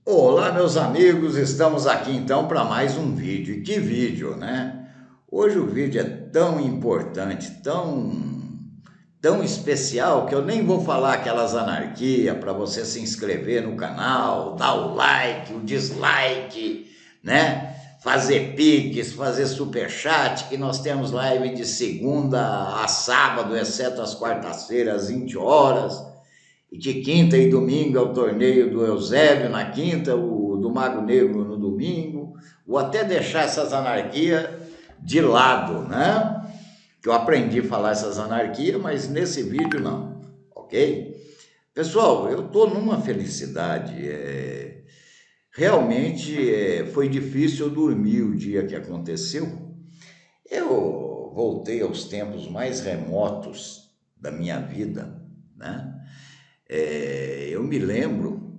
Olá, meus amigos, estamos aqui então para mais um vídeo. E que vídeo, né? Hoje o vídeo é tão importante, tão especial que eu nem vou falar aquelas anarquias para você se inscrever no canal, dar o like, o dislike, né? Fazer piques, fazer superchat, que nós temos live de segunda a sábado, exceto as quartas-feiras, às 20 horas. E de quinta e domingo é o torneio do Eusébio na quinta, o do Mago Negro no domingo, ou até deixar essas anarquias de lado, né? Que eu aprendi a falar essas anarquias, mas nesse vídeo não, ok? Pessoal, eu estou numa felicidade, realmente foi difícil eu dormir o dia que aconteceu. Eu voltei aos tempos mais remotos da minha vida, né? Eu me lembro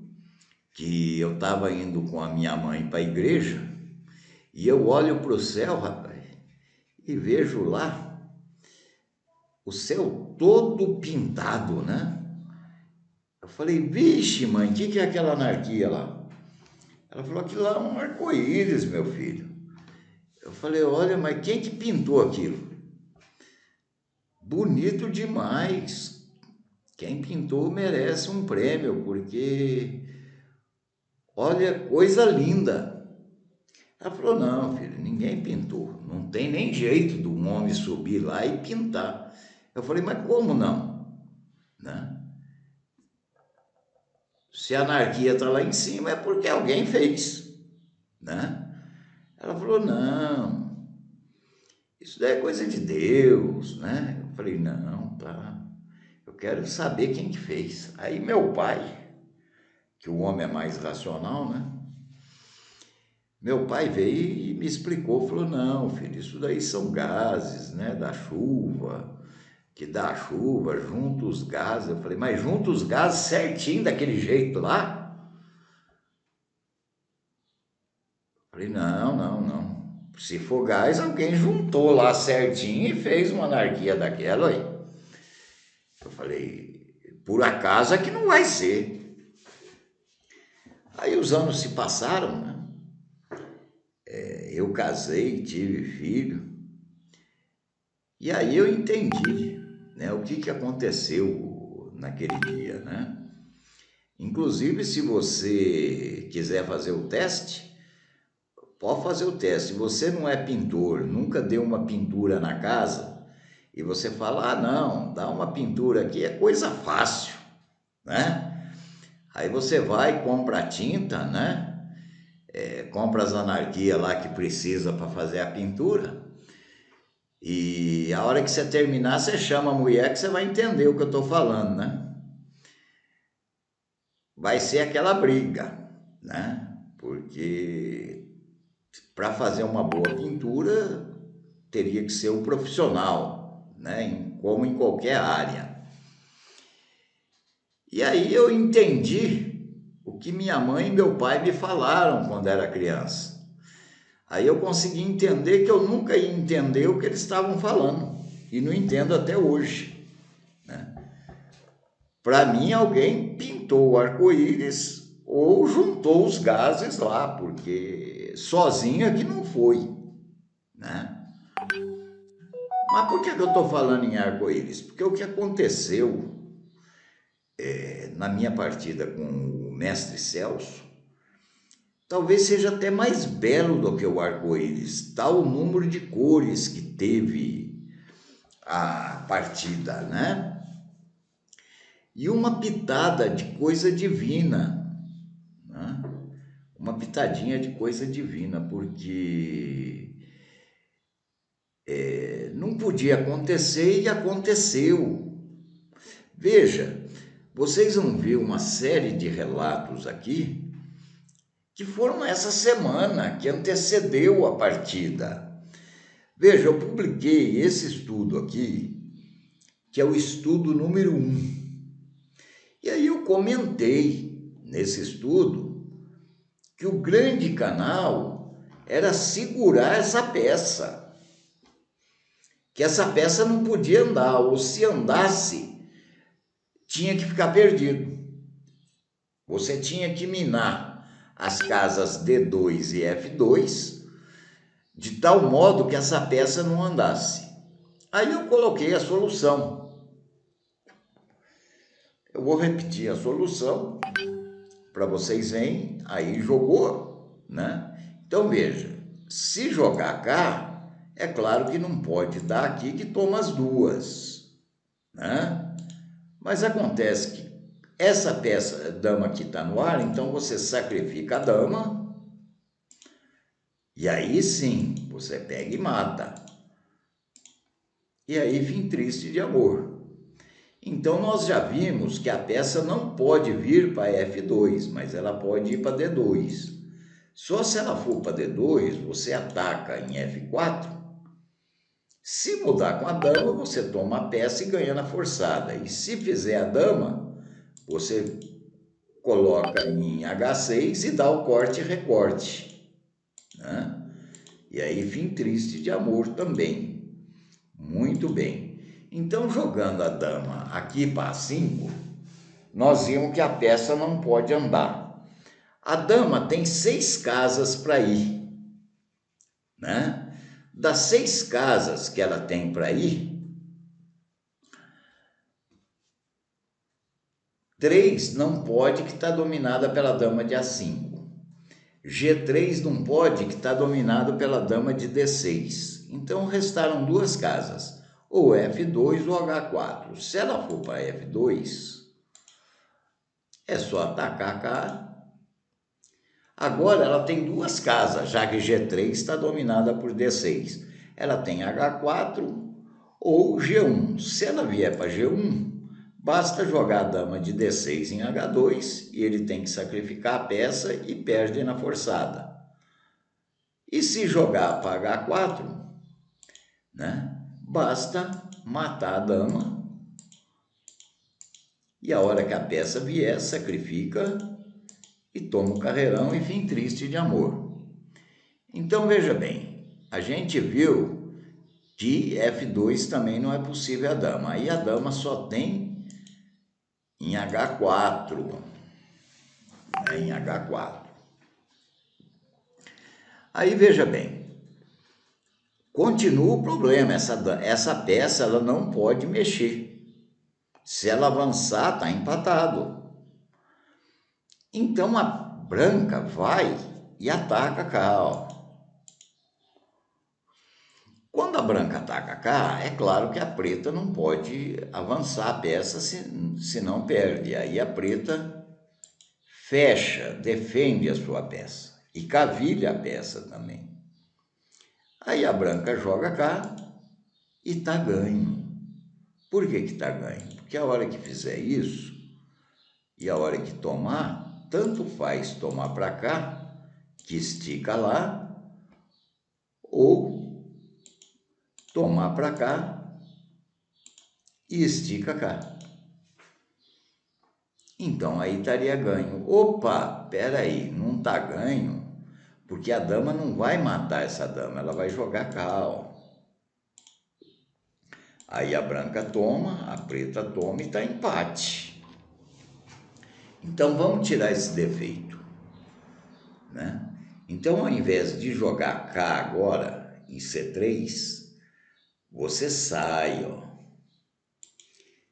que eu estava indo com a minha mãe para a igreja e eu olho para o céu, rapaz, e vejo lá o céu todo pintado, né? Eu falei, vixe, mãe, o que é aquela anarquia lá? Ela falou, aquilo lá é um arco-íris, meu filho. Eu falei, olha, mas quem que pintou aquilo? Bonito demais. Quem pintou merece um prêmio, porque, olha, coisa linda. Ela falou, não, filho, ninguém pintou. Não tem nem jeito de um homem subir lá e pintar. Eu falei, mas como não? Né? Se a anarquia está lá em cima é porque alguém fez. Né? Ela falou, não, isso daí é coisa de Deus. Né? Eu falei, não, tá. Eu quero saber quem que fez. Aí meu pai, que o homem é mais racional, né? Meu pai veio e me explicou, falou, não, filho, isso daí são gases, né, da chuva, que dá a chuva, junta os gases. Eu falei, mas junta os gases certinho daquele jeito lá? Eu falei, não, não, não. Se for gás, alguém juntou lá certinho e fez uma anarquia daquela aí. Eu falei, por acaso é que não vai ser. Aí os anos se passaram, né? Eu casei, tive filho, e aí eu entendi, né, o que aconteceu naquele dia, né? Inclusive, se você quiser fazer o teste, pode fazer o teste. Se você não é pintor, nunca deu uma pintura na casa, e você fala, ah, não, dá uma pintura aqui, é coisa fácil, né? Aí você vai, compra a tinta, né? Compra as anarquias lá que precisa para fazer a pintura, e a hora que você terminar, você chama a mulher que você vai entender o que eu estou falando, né? Vai ser aquela briga, né? Porque para fazer uma boa pintura teria que ser um profissional, né? Como em qualquer área. E aí eu entendi o que minha mãe e meu pai me falaram quando era criança. Aí eu consegui entender que eu nunca ia entender o que eles estavam falando. E não entendo até hoje. Para mim, alguém pintou o arco-íris ou juntou os gases lá, porque sozinho aqui não foi, né? Mas por que eu estou falando em arco-íris? Porque o que aconteceu na minha partida com o mestre Celso talvez seja até mais belo do que o arco-íris, tal o número de cores que teve a partida, né? E uma pitada de coisa divina, né? Uma pitadinha de coisa divina, porque não podia acontecer e aconteceu. Veja, vocês vão ver uma série de relatos aqui que foram essa semana, que antecedeu a partida. Veja, eu publiquei esse estudo aqui, que é o estudo número 1. E aí eu comentei nesse estudo que o grande canal era segurar essa peça, que essa peça não podia andar, ou se andasse, tinha que ficar perdido. Você tinha que minar as casas D2 e F2, de tal modo que essa peça não andasse. Aí eu coloquei a solução. Eu vou repetir a solução para vocês verem. Aí jogou, né? Então veja, se jogar cá, é claro que não pode dar aqui que toma as duas, né? Mas acontece que essa peça, dama aqui está no ar, então você sacrifica a dama e aí sim, você pega e mata. E aí, fim triste de amor. Então, nós já vimos que a peça não pode vir para F2, mas ela pode ir para D2. Só se ela for para D2, você ataca em F4. Se mudar com a dama, você toma a peça e ganha na forçada. E se fizer a dama, você coloca em H6 e dá o corte e recorte, né? E aí, fim triste de amor também. Muito bem. Então, jogando a dama aqui para A5, nós vimos que a peça não pode andar. A dama tem 6 casas para ir, né? Das 6 casas que ela tem para ir, 3 não pode, que está dominada pela dama de A5. G3 não pode, que está dominado pela dama de D6. Então, restaram 2 casas, ou F2 ou H4. Se ela for para F2, é só atacar cá. Agora, ela tem 2 casas, já que G3 está dominada por D6. Ela tem H4 ou G1. Se ela vier para G1, basta jogar a dama de D6 em H2 e ele tem que sacrificar a peça e perde na forçada. E se jogar para H4, né, basta matar a dama e a hora que a peça vier, sacrifica e toma o carreirão e fim triste de amor. Então, veja bem, a gente viu que F2 também não é possível a dama. Aí a dama só tem em H4, né, em H4. Aí, veja bem, continua o problema, essa peça ela não pode mexer. Se ela avançar, está empatado. Então, a branca vai e ataca cá, ó. Quando a branca ataca cá, é claro que a preta não pode avançar a peça, senão perde. Aí a preta fecha, defende a sua peça e cavilha a peça também. Aí a branca joga cá e tá ganho. Por que que tá ganho? Porque a hora que fizer isso e a hora que tomar, tanto faz tomar para cá, que estica lá, ou tomar para cá e estica cá. Então, aí estaria ganho. Opa, peraí, não está ganho, porque a dama não vai matar essa dama, ela vai jogar cá, ó. Aí a branca toma, a preta toma e está empate. Então, vamos tirar esse defeito, né? Então, ao invés de jogar cá agora, em C3, você sai, ó.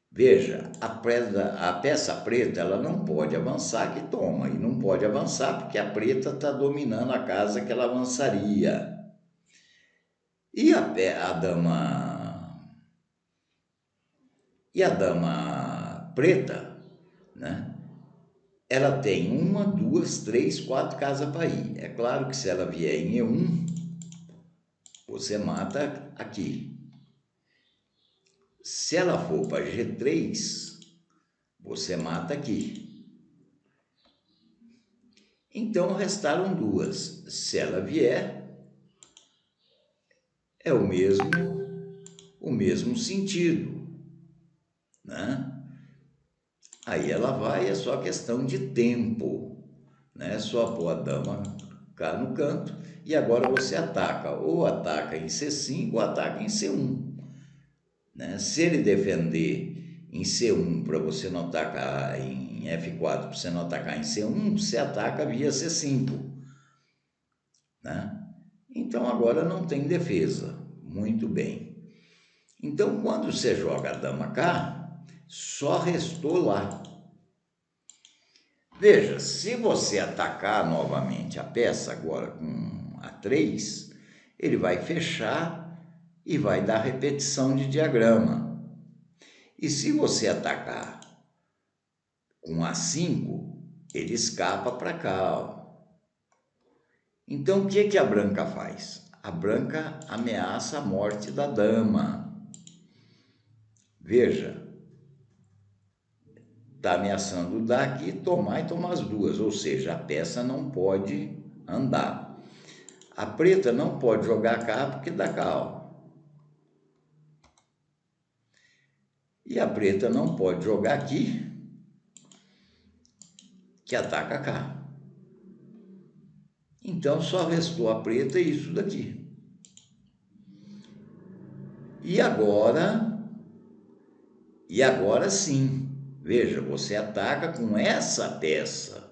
Veja, a peça preta ela não pode avançar, que toma, e não pode avançar porque a preta está dominando a casa que ela avançaria. E a dama preta, né? Ela tem 1, 2, 3, 4 casas para ir. É claro que se ela vier em E1, você mata aqui. Se ela for para G3, você mata aqui. Então, restaram 2. Se ela vier, é o mesmo sentido, né? Aí ela vai, é só questão de tempo, né? Só pôr a dama cá no canto e agora você ataca. Ou ataca em C5 ou ataca em C1. Né? Se ele defender em C1 para você não atacar em em F4 para você não atacar em C1, você ataca via C5, né? Então agora não tem defesa. Muito bem. Então quando você joga a dama cá, só restou lá. Veja, se você atacar novamente a peça agora com A3, ele vai fechar e vai dar repetição de diagrama. E se você atacar com A5, ele escapa para cá, ó. Então, o que a branca faz? A branca ameaça a morte da dama. Veja, está ameaçando dar aqui, tomar e tomar as duas, ou seja, a peça não pode andar. A preta não pode jogar cá porque dá cá, ó. E a preta não pode jogar aqui, que ataca cá. Então só restou a preta e isso daqui. E agora sim, veja, você ataca com essa peça.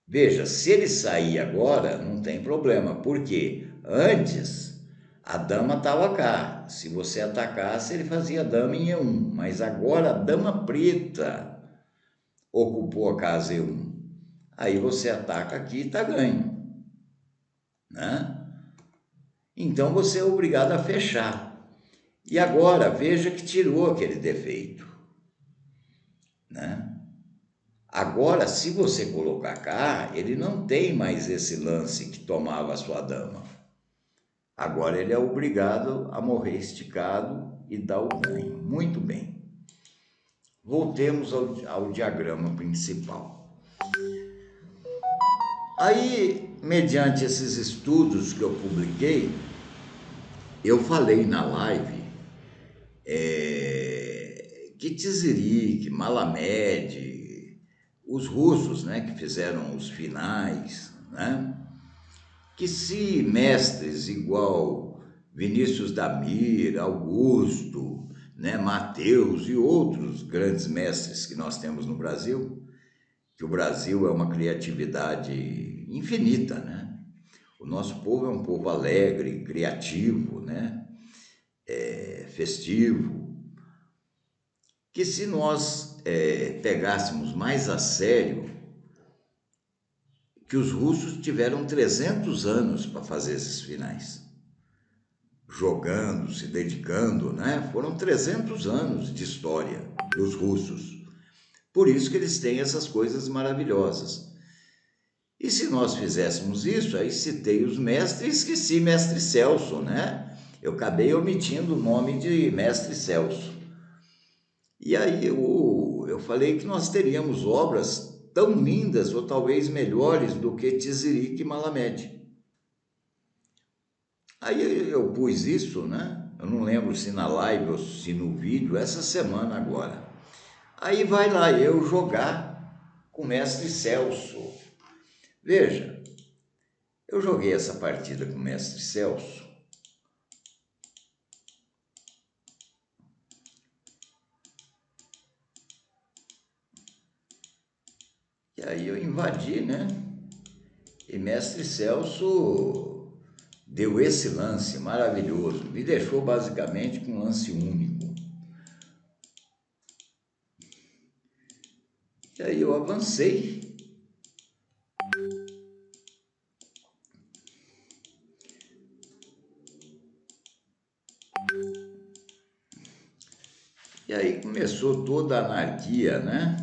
Veja, se ele sair agora, não tem problema, porque antes a dama estava cá. Se você atacasse, ele fazia dama em E1, mas agora a dama preta ocupou a casa E1. Aí você ataca aqui e está ganho, né? Então você é obrigado a fechar. E agora veja que tirou aquele defeito, né? Agora, se você colocar cá, ele não tem mais esse lance que tomava a sua dama. Agora ele é obrigado a morrer esticado e dar o ganho. Muito bem. Voltemos ao diagrama principal. Aí, mediante esses estudos que eu publiquei, eu falei na live que Tziric, Malamed, os russos, né, que fizeram os finais, né, que se mestres igual Vinícius da Mira, Augusto, né, Mateus e outros grandes mestres que nós temos no Brasil, que o Brasil é uma criatividade infinita, né? O nosso povo é um povo alegre, criativo, né? Festivo, que se nós pegássemos mais a sério, que os russos tiveram 300 anos para fazer esses finais, jogando, se dedicando, né? Foram 300 anos de história dos russos. Por isso que eles têm essas coisas maravilhosas. E se nós fizéssemos isso, aí citei os mestres e esqueci mestre Celso, né? Eu acabei omitindo o nome de mestre Celso. E aí eu falei que nós teríamos obras tão lindas ou talvez melhores do que Tziric e Malamed. Aí eu pus isso, né? Eu não lembro se na live ou se no vídeo, essa semana agora. Aí vai lá eu jogar com o mestre Celso. Veja, eu joguei essa partida com o mestre Celso. E aí eu invadi, né? E mestre Celso deu esse lance maravilhoso. Me deixou basicamente com um lance único. E aí eu avancei. E aí começou toda a anarquia, né?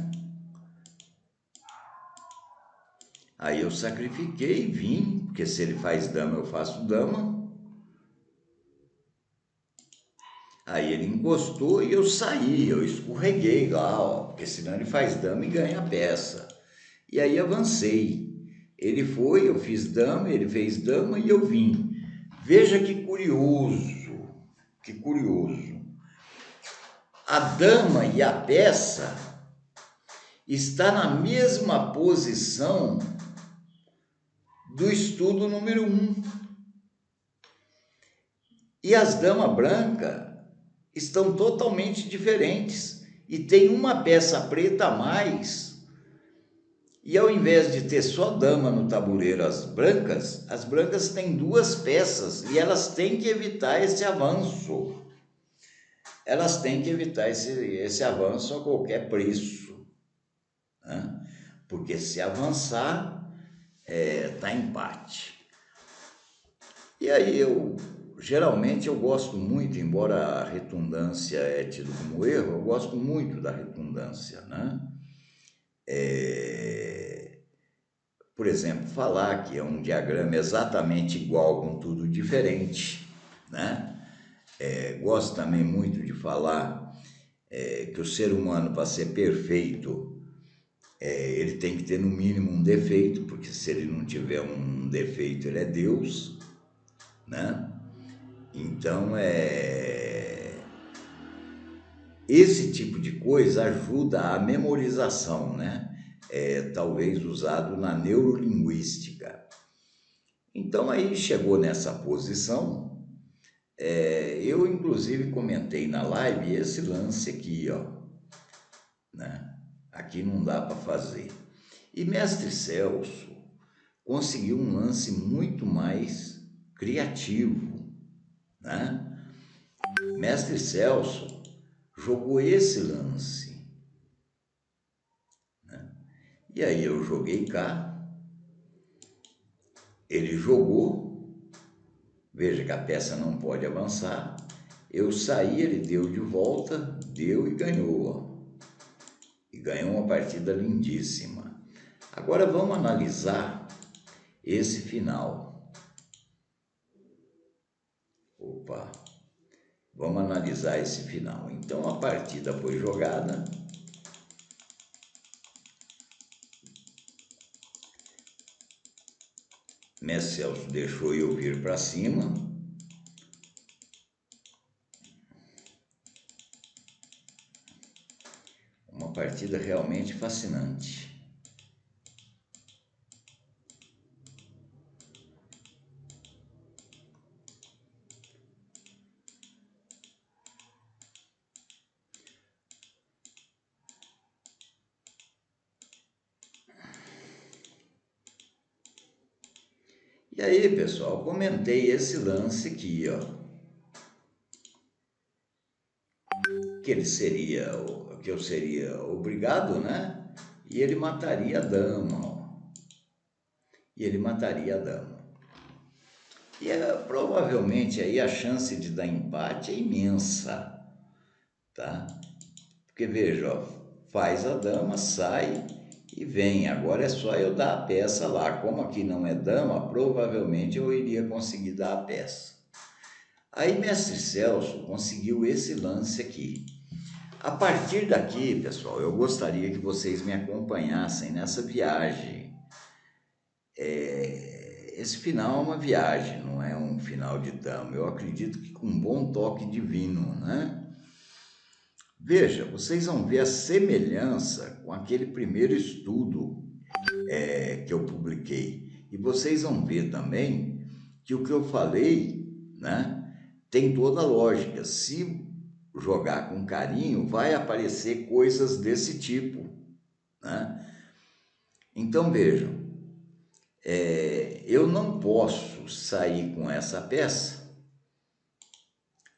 Aí eu sacrifiquei e vim, porque se ele faz dama, eu faço dama. Aí ele encostou e eu saí, eu escorreguei lá, ó, porque senão ele faz dama e ganha a peça. E aí avancei. Ele foi, eu fiz dama, ele fez dama e eu vim. Veja que curioso, que curioso. A dama e a peça está na mesma posição do estudo número 1. E as damas brancas estão totalmente diferentes. e tem uma peça preta a mais, e ao invés de ter só dama no tabuleiro, as brancas têm duas peças, e elas têm que evitar esse avanço. Elas têm que evitar esse avanço a qualquer preço, né? Porque se avançar, tá empate. E aí geralmente eu gosto muito, embora a redundância é tido como erro, eu gosto muito da redundância, né? Por exemplo, falar que é um diagrama exatamente igual com tudo diferente, né? Gosto também muito de falar que o ser humano, para ser perfeito, ele tem que ter no mínimo um defeito, porque se ele não tiver um defeito, ele é Deus, né? Então, esse tipo de coisa ajuda a memorização, né? Talvez usado na neurolinguística. Então, aí chegou nessa posição, eu inclusive comentei na live esse lance aqui, ó, né? Aqui não dá para fazer. E Mestre Celso conseguiu um lance muito mais criativo, né? Mestre Celso jogou esse lance, né? E aí eu joguei cá, ele jogou, veja que a peça não pode avançar, eu saí, ele deu de volta, deu e ganhou, ó. E ganhou uma partida lindíssima. Agora vamos analisar esse final. Opa! Vamos analisar esse final. Então a partida foi jogada. Mestre Celso deixou eu vir para cima. Uma partida realmente fascinante. E aí, pessoal, comentei esse lance aqui, ó. Que eu seria obrigado, né? E ele mataria a dama, ó. E ele mataria a dama. E provavelmente aí a chance de dar empate é imensa, tá? Porque veja, ó, faz a dama, sai e vem. Agora é só eu dar a peça lá. Como aqui não é dama, provavelmente eu iria conseguir dar a peça. Aí Mestre Celso conseguiu esse lance aqui. A partir daqui, pessoal, eu gostaria que vocês me acompanhassem nessa viagem. Esse final é uma viagem, não é um final de dama. Eu acredito que com um bom toque divino, né? Veja, vocês vão ver a semelhança com aquele primeiro estudo que eu publiquei. E vocês vão ver também que o que eu falei, né, tem toda a lógica. Se jogar com carinho, vai aparecer coisas desse tipo, né? Então vejam, eu não posso sair com essa peça,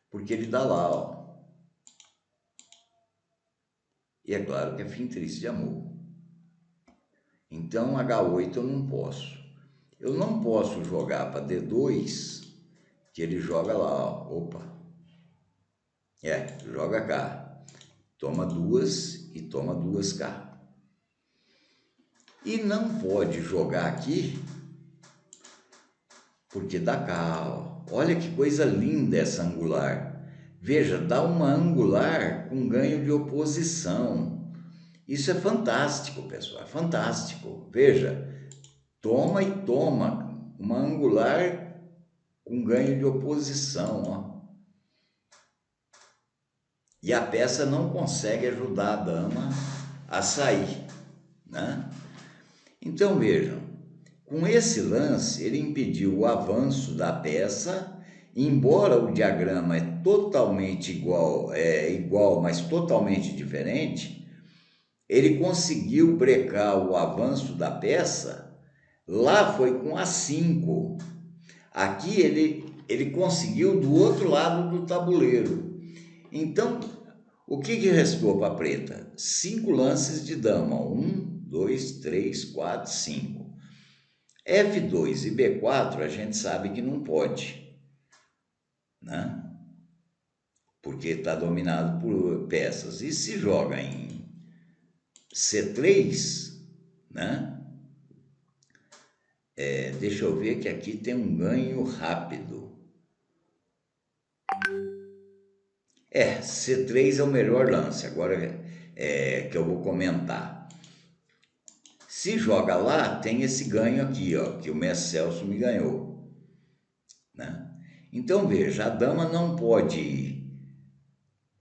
porque ele dá lá, ó. E é claro que é fim triste de amor. Então H8 eu não posso. Eu não posso jogar para D2, que ele joga lá, ó. Opa. Joga cá. Toma duas e toma duas cá. E não pode jogar aqui, porque dá cá, ó. Olha que coisa linda essa angular. Veja, dá uma angular com ganho de oposição. Isso é fantástico, pessoal, é fantástico. Veja, toma e toma, uma angular com ganho de oposição, ó. E a peça não consegue ajudar a dama a sair, né? Então vejam, com esse lance ele impediu o avanço da peça embora o diagrama é totalmente igual, mas totalmente diferente, ele conseguiu brecar o avanço da peça. Lá foi com A5. Aqui ele conseguiu do outro lado do tabuleiro. Então, o que restou para a preta? 5 lances de dama. 1, 2, 3, 4, 5. F2 e B4 a gente sabe que não pode, né? Porque está dominado por peças. E se joga em C3, né? Deixa eu ver que aqui tem um ganho rápido. C3 é o melhor lance, agora que eu vou comentar. Se joga lá, tem esse ganho aqui, ó, que o mestre Celso me ganhou, né? Então veja, a dama não pode ir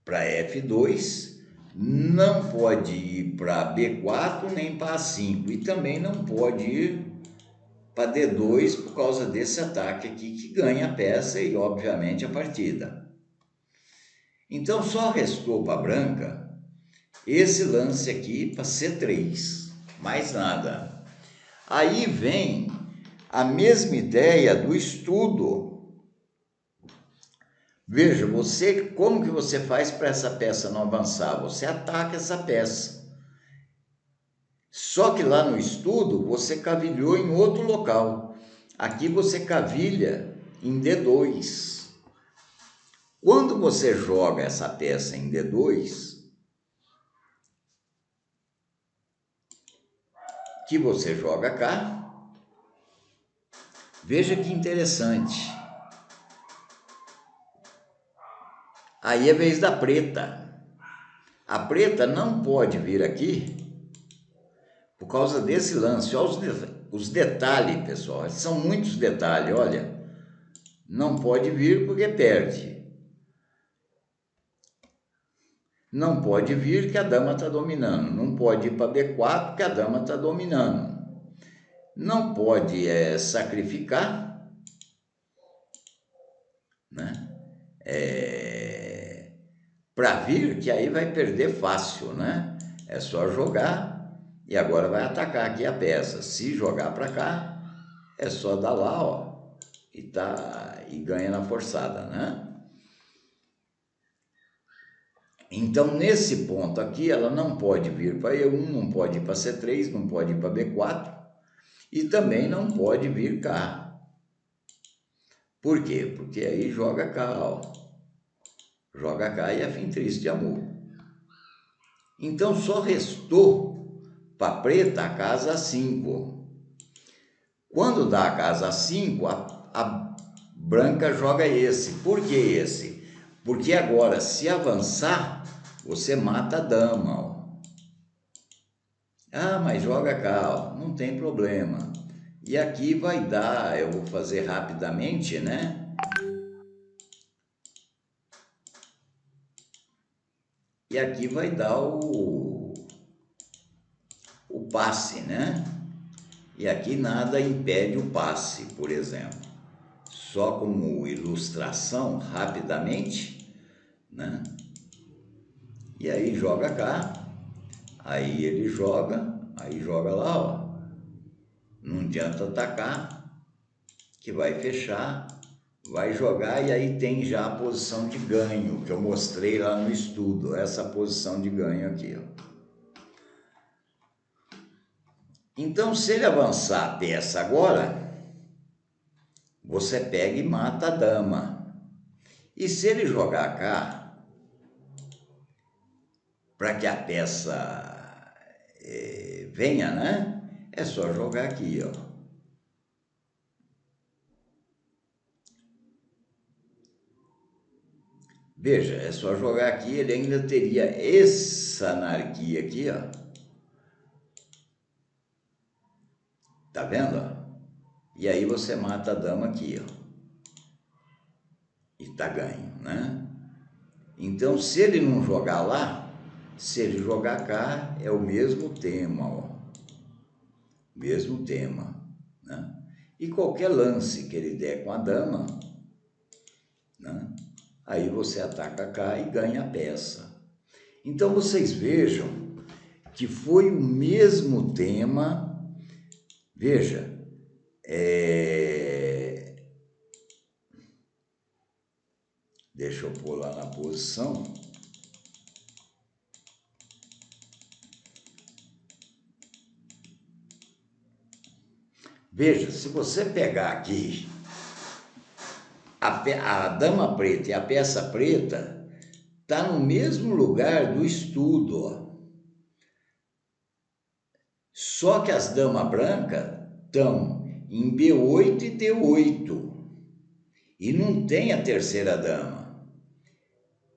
para F2, não pode ir para B4 nem para A5 e também não pode ir para D2 por causa desse ataque aqui que ganha a peça e obviamente a partida. Então só restou para a branca esse lance aqui para C3, mais nada. Aí vem a mesma ideia do estudo. Veja, como que você faz para essa peça não avançar? Você ataca essa peça. Só que lá no estudo você cavilhou em outro local. Aqui você cavilha em D2. Quando você joga essa peça em D2, que você joga cá, veja que interessante. Aí é vez da preta. A preta não pode vir aqui por causa desse lance. Olha os detalhes, pessoal. São muitos detalhes, olha. Não pode vir porque perde. Não pode vir que a dama está dominando. Não pode ir para B4 que a dama está dominando. Não pode sacrificar, né? Para vir, que aí vai perder fácil, né? É só jogar e agora vai atacar aqui a peça. Se jogar para cá, é só dar lá, ó, e ganha na forçada, né? Então, nesse ponto aqui, ela não pode vir para E1, não pode ir para C3, não pode ir para B4 e também não pode vir cá. Por quê? Porque aí joga cá, ó. Joga cá e é fim triste de amor. Então, só restou para preta a casa 5. Quando dá a casa 5, a branca joga esse. Por que esse? Porque agora, se avançar, você mata a dama, ó. Ah, mas joga cá, ó. Não tem problema. E aqui vai dar, eu vou fazer rapidamente, né? E aqui vai dar o passe, né? E aqui nada impede o passe, por exemplo. Só como ilustração, rapidamente, né? E aí joga cá, aí ele joga, aí joga lá, ó. Não adianta atacar, que vai fechar, vai jogar e aí tem já a posição de ganho, que eu mostrei lá no estudo, essa posição de ganho aqui, ó. Então, se ele avançar a peça agora, você pega e mata a dama. E se ele jogar cá, para que a peça venha, né? É só jogar aqui, ó. Veja, é só jogar aqui, ele ainda teria essa anarquia aqui, ó. Tá vendo, ó? E aí você mata a dama aqui, ó. E tá ganho, né? Então, se ele não jogar lá, se ele jogar cá, é o mesmo tema, ó. Mesmo tema, né? E qualquer lance que ele der com a dama, né? Aí você ataca cá e ganha a peça. Então vocês vejam que foi o mesmo tema. Veja, deixa eu pôr lá na posição. Veja, se você pegar aqui a dama preta e a peça preta, tá no mesmo lugar do estudo, ó. Só que as damas brancas estão em B8 e D8 e não tem a terceira dama.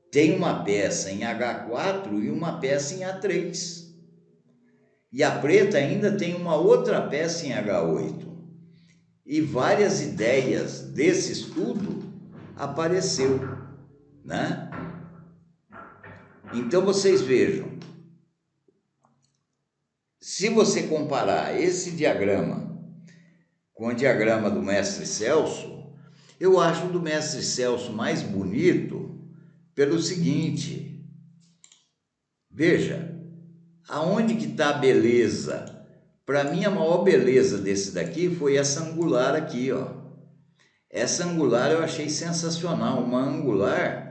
Tem uma peça em H4 e uma peça em A3. E a preta ainda tem uma outra peça em H8. E várias ideias desse estudo apareceu, né? Então vocês vejam, se você comparar esse diagrama com o diagrama do mestre Celso, eu acho o do mestre Celso mais bonito pelo seguinte, veja, aonde que está a beleza? Para mim a maior beleza desse daqui foi essa angular aqui, ó. Essa angular eu achei sensacional, uma angular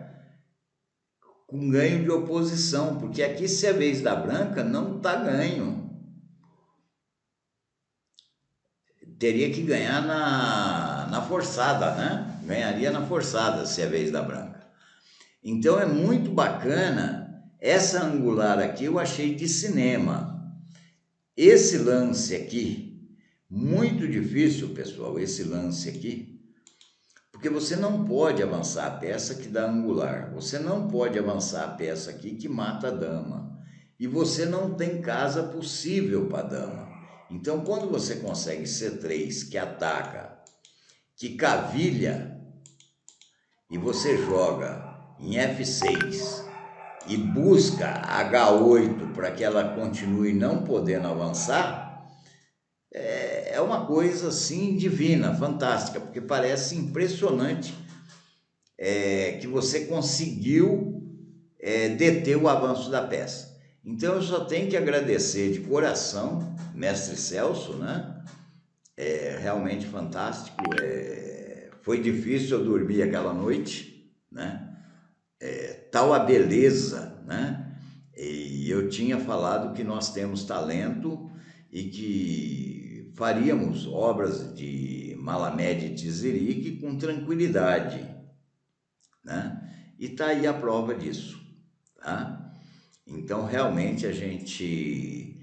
com ganho de oposição, porque aqui se é vez da branca não está ganho. Teria que ganhar na forçada, né? Ganharia na forçada se é vez da branca. Então é muito bacana, essa angular aqui eu achei de cinema. Esse lance aqui, muito difícil, pessoal, esse lance aqui, porque você não pode avançar a peça que dá angular, você não pode avançar a peça aqui que mata a dama, e você não tem casa possível para a dama. Então, quando você consegue C3, que ataca, que cavilha, e você joga em F6 e busca H8 para que ela continue não podendo avançar, é uma coisa assim divina, fantástica, porque parece impressionante que você conseguiu deter o avanço da peça. Então eu só tenho que agradecer de coração, mestre Celso, né? Realmente fantástico. Foi difícil eu dormir aquela noite, né? Tal a beleza, né? E eu tinha falado que nós temos talento e que faríamos obras de Malamede e Tizirique com tranquilidade, né? E tá aí a prova disso, tá? Então, realmente, a gente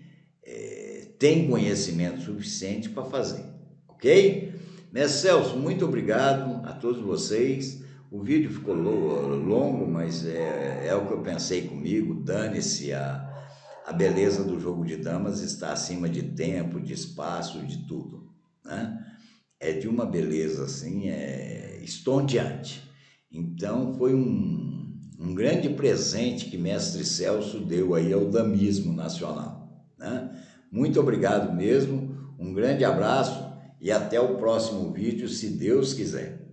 tem conhecimento suficiente para fazer, ok? Mestre Celso, muito obrigado a todos vocês. O vídeo ficou longo, mas é o que eu pensei comigo. Dane-se, a beleza do jogo de damas está acima de tempo, de espaço, de tudo, né? É de uma beleza assim, estonteante. Então foi um grande presente que mestre Celso deu aí ao damismo nacional, né? Muito obrigado mesmo, um grande abraço e até o próximo vídeo, se Deus quiser.